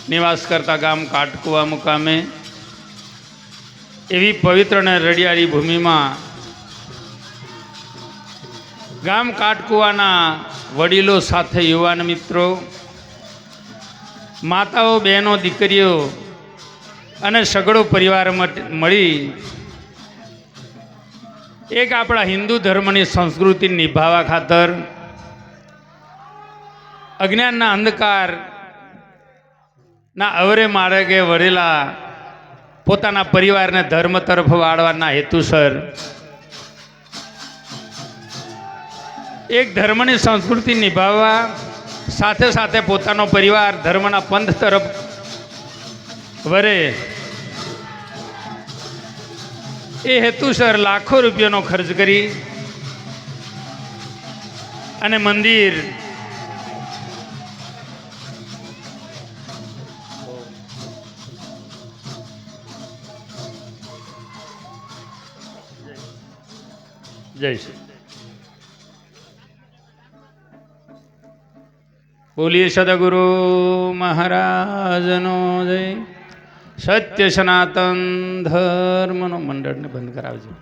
નિવાસ કરતા ગામ કાટકુવા મુકામે એવી પવિત્ર અને રડિયાળી ભૂમિમાં ગામ કાટકુવાના વડીલો સાથે યુવાન મિત્રો, માતાઓ, બહેનો, દીકરીઓ અને સગળો પરિવાર મળી એક આપણા હિન્દુ ધર્મની સંસ્કૃતિ નિભાવવા ખાતર અજ્ઞાનના અંધકારના અવરે માર્ગે વળેલા પોતાના પરિવારને ધર્મ તરફ વાળવાના હેતુસર એક ધર્મની સંસ્કૃતિ નિભાવવા સાથે સાથે પોતાનો પરિવાર ધર્મના પંથ તરફ વરે એ હેતુસર લાખો રૂપિયાનો ખર્ચ કરી અને મંદિર જય શ્રી બોલીએ સદગુરુ મહારાજનો જય. સત્ય સનાતન ધર્મનો મંડળને બંધ કરાવજો.